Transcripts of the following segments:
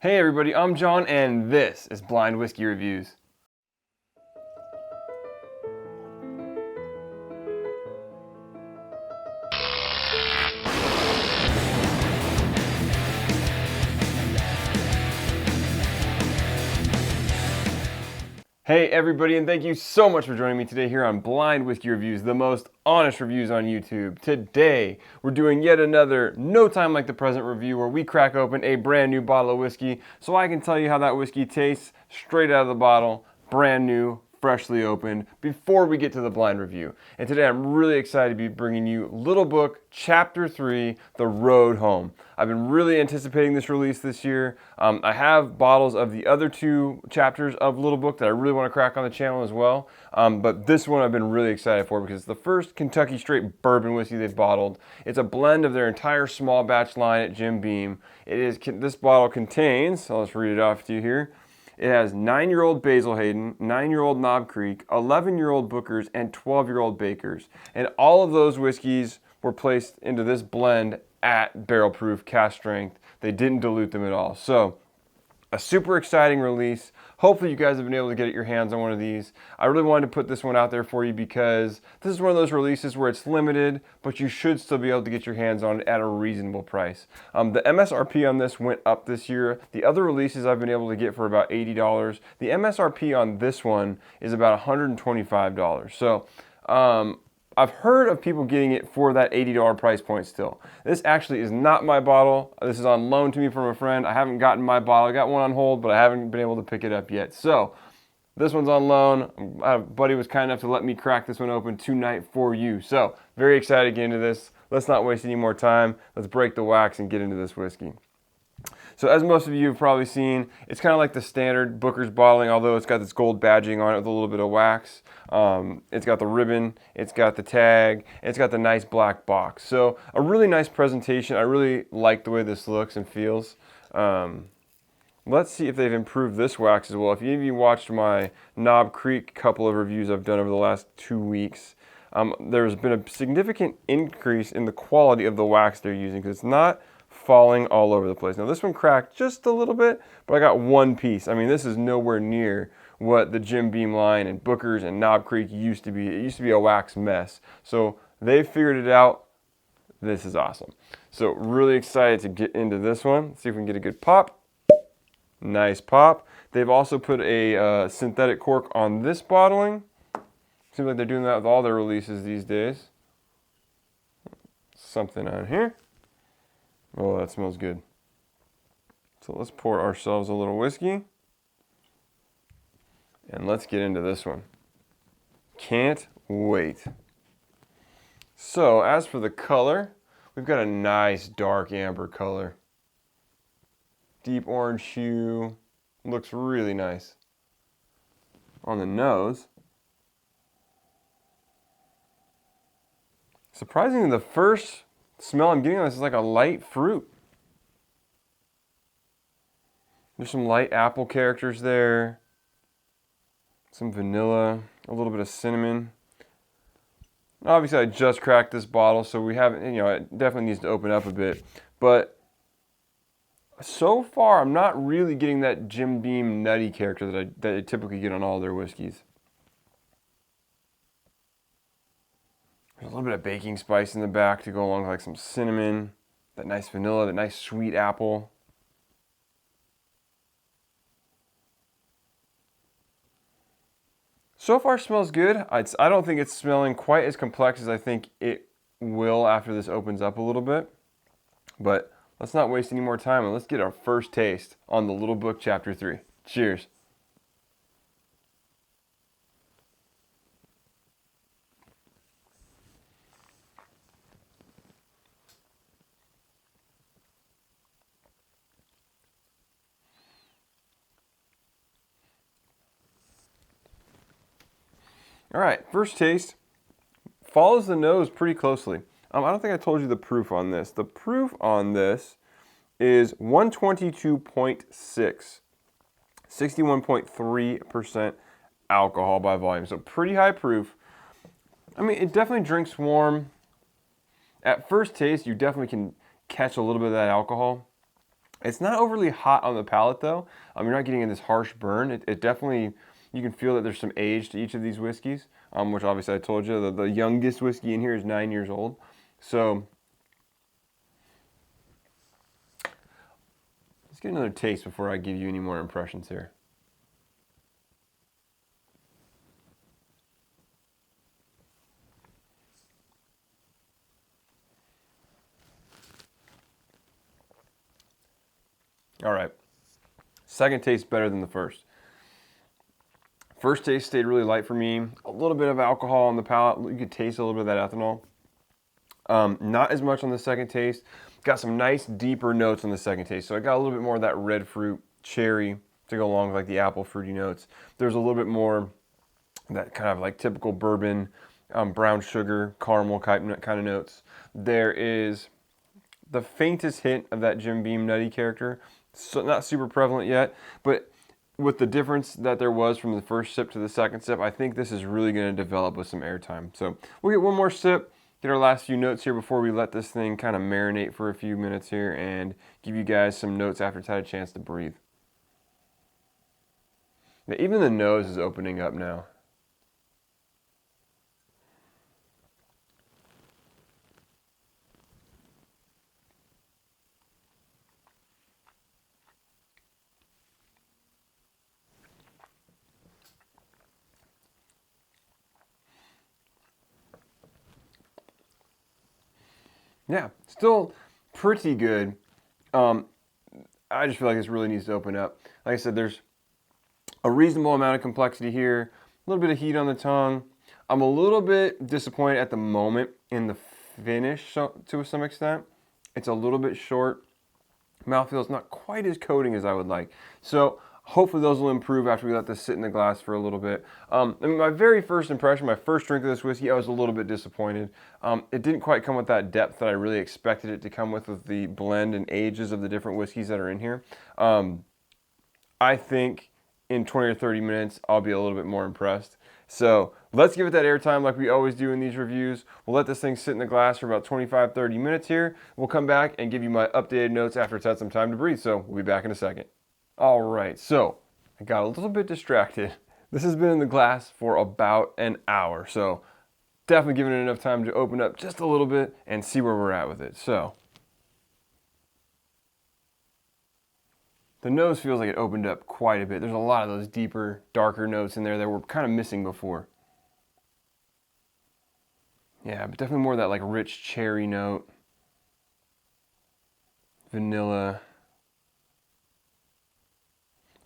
Hey everybody, I'm John and this is Blind Whiskey Reviews. Hey everybody, and thank you so much for joining me today here on Blind Whiskey Reviews, the most honest reviews on YouTube. Today, we're doing yet another No Time Like the Present review where we crack open a brand new bottle of whiskey so I can tell you how that whiskey tastes straight out of the bottle, brand new, freshly opened, before we get to the blind review. And today I'm really excited to be bringing you Little Book Chapter 3, The Road Home. I've been really anticipating this release this year. I have bottles of the other two chapters of Little Book that I really want to crack on the channel as well. But this one I've been really excited for because it's the first Kentucky straight bourbon whiskey they've bottled. It's a blend of their entire small batch line at Jim Beam. This bottle contains, so let's read it off to you here. It has 9-year-old Basil Hayden, 9-year-old Knob Creek, 11-year-old Booker's, and 12-year-old Baker's. And all of those whiskeys were placed into this blend at barrel proof, cask strength. They didn't dilute them at all. So, a super exciting release. Hopefully you guys have been able to get your hands on one of these. I really wanted to put this one out there for you because this is one of those releases where it's limited, but you should still be able to get your hands on it at a reasonable price. The MSRP on this went up this year. The other releases I've been able to get for about $80. The MSRP on this one is about $125. So, I've heard of people getting it for that $80 price point still. This actually is not my bottle. This is on loan to me from a friend. I haven't gotten my bottle. I got one on hold, but I haven't been able to pick it up yet. So this one's on loan. A buddy was kind enough to let me crack this one open tonight for you. So very excited to get into this. Let's not waste any more time. Let's break the wax and get into this whiskey. So as most of you have probably seen, it's kind of like the standard Booker's bottling, although it's got this gold badging on it with a little bit of wax. It's got the ribbon, it's got the tag, and it's got the nice black box. So a really nice presentation. I really like the way this looks and feels. Let's see if they've improved this wax as well. If any of you watched my Knob Creek couple of reviews I've done over the last 2 weeks, there's been a significant increase in the quality of the wax they're using because it's not falling all over the place. Now this one cracked just a little bit, but I got one piece. I mean, this is nowhere near what the Jim Beam line and Booker's and Knob Creek used to be. It used to be a wax mess. So they figured it out. This is awesome. So really excited to get into this one. See if we can get a good pop. Nice pop. They've also put a synthetic cork on this bottling. Seems like they're doing that with all their releases these days. Something on here. Oh, that smells good. So let's pour ourselves a little whiskey. And let's get into this one. Can't wait. So as for the color, we've got a nice dark amber color. Deep orange hue. Looks really nice. On the nose. Surprisingly, the first smell I'm getting on this is like a light fruit. There's some light apple characters there. Some vanilla, a little bit of cinnamon. Obviously I just cracked this bottle, so we haven't, it definitely needs to open up a bit. But so far I'm not really getting that Jim Beam nutty character that I typically get on all their whiskeys. There's a little bit of baking spice in the back to go along with like some cinnamon, that nice vanilla, that nice sweet apple. So far smells good. I don't think it's smelling quite as complex as I think it will after this opens up a little bit. But let's not waste any more time and let's get our first taste on the Little Book Chapter 3. Cheers. All right, first taste follows the nose pretty closely. I don't think I told you the proof on this. The proof on this is 122.6, 61.3% alcohol by volume. So pretty high proof. I mean, it definitely drinks warm. At first taste, you definitely can catch a little bit of that alcohol. It's not overly hot on the palate though. You're not getting in this harsh burn. It definitely, you can feel that there's some age to each of these whiskeys, which obviously I told you, the youngest whiskey in here is 9 years old. So let's get another taste before I give you any more impressions here. All right, second taste better than the first. First taste stayed really light for me. A little bit of alcohol on the palate. You could taste a little bit of that ethanol. Not as much on the second taste. Got some nice deeper notes on the second taste. So I got a little bit more of that red fruit, cherry to go along with like the apple fruity notes. There's a little bit more that kind of like typical bourbon, brown sugar, caramel kind of notes. There is the faintest hint of that Jim Beam nutty character. So not super prevalent yet, but with the difference that there was from the first sip to the second sip, I think this is really going to develop with some airtime. So we'll get one more sip, get our last few notes here before we let this thing kind of marinate for a few minutes here and give you guys some notes after it's had a chance to breathe. Now, even the nose is opening up now. Yeah, still pretty good. I just feel like this really needs to open up. Like I said, there's a reasonable amount of complexity here, a little bit of heat on the tongue. I'm a little bit disappointed at the moment in the finish to some extent. It's a little bit short. Mouthfeel is not quite as coating as I would like. So hopefully those will improve after we let this sit in the glass for a little bit. I mean, my very first impression, my first drink of this whiskey, I was a little bit disappointed. It didn't quite come with that depth that I really expected it to come with the blend and ages of the different whiskeys that are in here. I think in 20 or 30 minutes, I'll be a little bit more impressed. So let's give it that airtime like we always do in these reviews. We'll let this thing sit in the glass for about 25, 30 minutes here. We'll come back and give you my updated notes after it's had some time to breathe. So we'll be back in a second. All right, so I got a little bit distracted. This has been in the glass for about an hour, so definitely giving it enough time to open up just a little bit and see where we're at with it. So the nose feels like it opened up quite a bit. There's a lot of those deeper, darker notes in there that were kind of missing before. Yeah, but definitely more of that like rich cherry note, vanilla.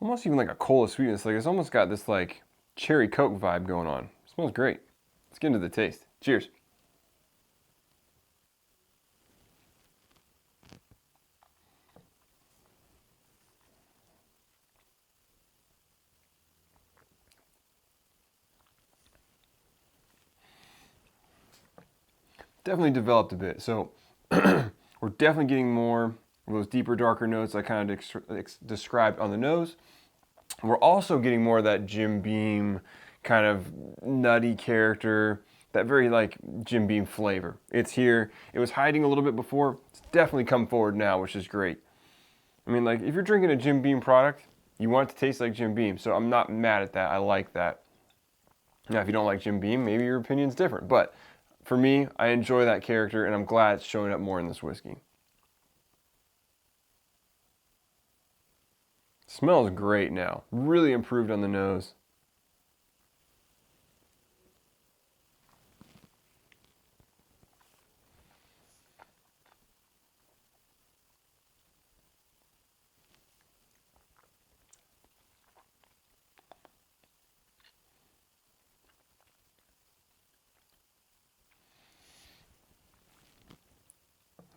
Almost even like a cola sweetness. Like it's almost got this like cherry Coke vibe going on. It smells great. Let's get into the taste. Cheers. Definitely developed a bit. So we're definitely getting more of those deeper, darker notes I kind of described on the nose. We're also getting more of that Jim Beam kind of nutty character, that very like Jim Beam flavor. It's here. It was hiding a little bit before. It's definitely come forward now, which is great. I mean, like if you're drinking a Jim Beam product, you want it to taste like Jim Beam. So I'm not mad at that. I like that. Now, if you don't like Jim Beam, maybe your opinion's different. But for me, I enjoy that character, and I'm glad it's showing up more in this whiskey. Smells great now. Really improved on the nose.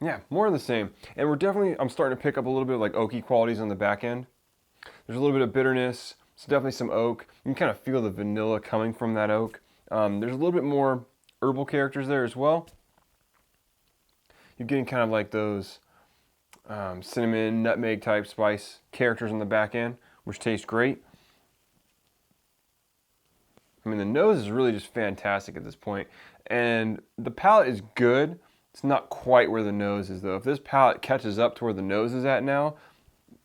Yeah, more of the same. And I'm starting to pick up a little bit of like oaky qualities on the back end. There's a little bit of bitterness. It's definitely some oak. You can kind of feel the vanilla coming from that oak. There's a little bit more herbal characters there as well. You're getting kind of like those cinnamon, nutmeg type spice characters on the back end, which taste great. I mean, the nose is really just fantastic at this point. And the palate is good. It's not quite where the nose is, though. If this palate catches up to where the nose is at now,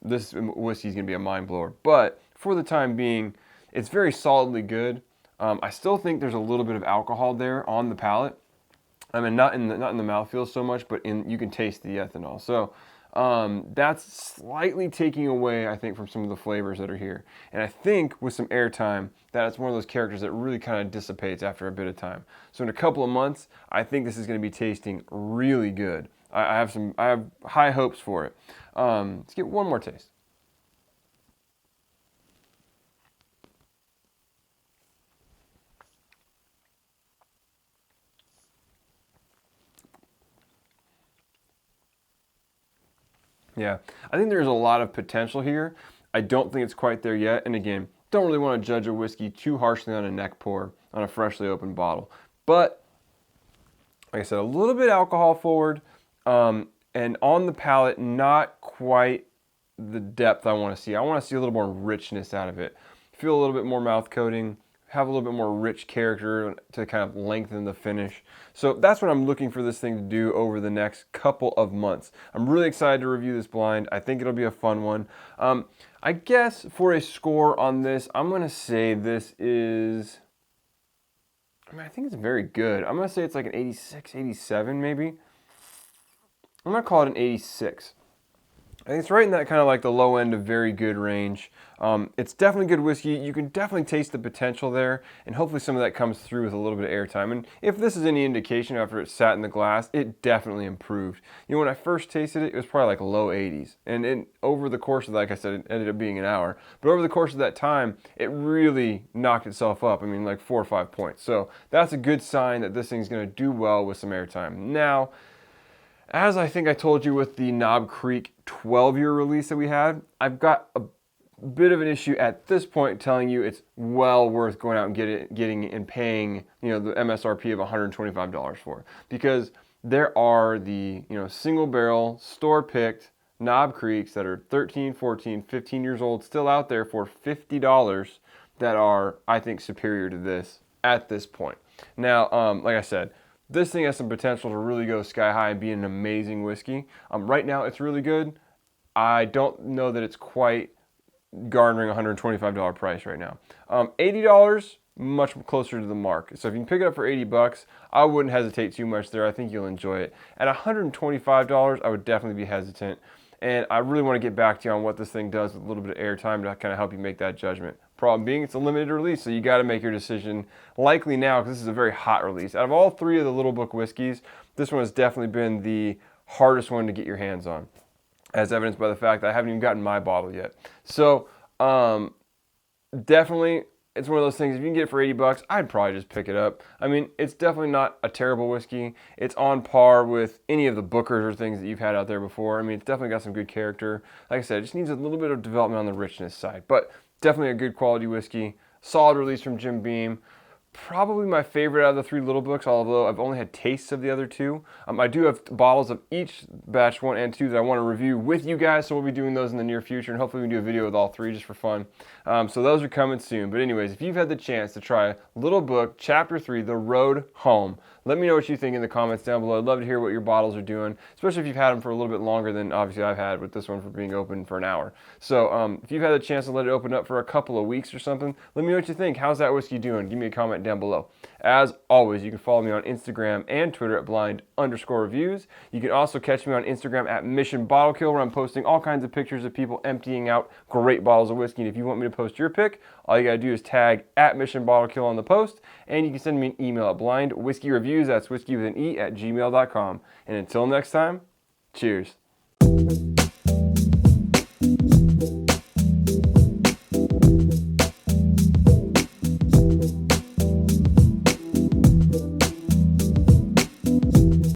this whiskey is going to be a mind blower. But for the time being, it's very solidly good. I still think there's a little bit of alcohol there on the palate. I mean, not in the mouthfeel so much, but you can taste the ethanol. So that's slightly taking away, I think, from some of the flavors that are here. And I think with some airtime, that's one of those characters that really kind of dissipates after a bit of time. So in a couple of months, I think this is going to be tasting really good. I have high hopes for it. Let's get one more taste. Yeah, I think there's a lot of potential here. I don't think it's quite there yet. And again, don't really want to judge a whiskey too harshly on a neck pour on a freshly opened bottle. But like I said, a little bit alcohol forward, and on the palate, not quite the depth I want to see. I want to see a little more richness out of it. Feel a little bit more mouth coating, have a little bit more rich character to kind of lengthen the finish. So that's what I'm looking for this thing to do over the next couple of months. I'm really excited to review this blind. I think it'll be a fun one. I guess for a score on this, I'm going to say this is, I think it's very good. I'm going to say it's like an 86, 87 maybe. I'm going to call it an 86. I think it's right in that kind of like the low end of very good range. It's definitely good whiskey. You can definitely taste the potential there, and hopefully some of that comes through with a little bit of airtime. And if this is any indication after it sat in the glass, it definitely improved. You know, when I first tasted it, it was probably like low 80s. And over the course of, like I said, it ended up being an hour. But over the course of that time, it really knocked itself up. I mean, like 4 or 5 points. So that's a good sign that this thing's going to do well with some airtime. Now, as I think I told you with the Knob Creek 12-year release that we had, I've got a bit of an issue at this point telling you it's well worth going out and getting and paying, you know, the MSRP of $125 for, because there are the, you know, single barrel store picked Knob Creeks that are 13, 14, 15 years old still out there for $50 that are, I think, superior to this at this point. Now, like I said, this thing has some potential to really go sky high and be an amazing whiskey. Right now, it's really good. I don't know that it's quite garnering a $125 price right now. $80, much closer to the mark. So if you can pick it up for $80, I wouldn't hesitate too much there. I think you'll enjoy it. At $125, I would definitely be hesitant. And I really want to get back to you on what this thing does with a little bit of airtime to kind of help you make that judgment. Problem being, it's a limited release, so you got to make your decision likely now, because this is a very hot release. Out of all three of the Little Book whiskeys, this one has definitely been the hardest one to get your hands on, as evidenced by the fact that I haven't even gotten my bottle yet. So definitely, it's one of those things, if you can get it for $80, I'd probably just pick it up. I mean, it's definitely not a terrible whiskey. It's on par with any of the Bookers or things that you've had out there before. I mean, it's definitely got some good character. Like I said, it just needs a little bit of development on the richness side, but definitely a good quality whiskey. Solid release from Jim Beam. Probably my favorite out of the three Little Books, although I've only had tastes of the other two. I do have bottles of each batch 1 and 2 that I want to review with you guys, so we'll be doing those in the near future, and hopefully we can do a video with all three just for fun. So those are coming soon. But anyways, if you've had the chance to try Little Book Chapter 3, The Road Home, let me know what you think in the comments down below. I'd love to hear what your bottles are doing, especially if you've had them for a little bit longer than obviously I've had with this one for being open for an hour. So if you've had the chance to let it open up for a couple of weeks or something, let me know what you think. How's that whiskey doing? Give me a comment down below. As always, you can follow me on Instagram and Twitter at blind_reviews. You can also catch me on Instagram at Mission Bottle Kill, where I'm posting all kinds of pictures of people emptying out great bottles of whiskey. And if you want me to post your pick, all you gotta do is tag at Mission Bottle Kill on the post, and you can send me an email at blindwhiskeyreviews, that's whiskey with an E, @gmail.com. And until next time, cheers.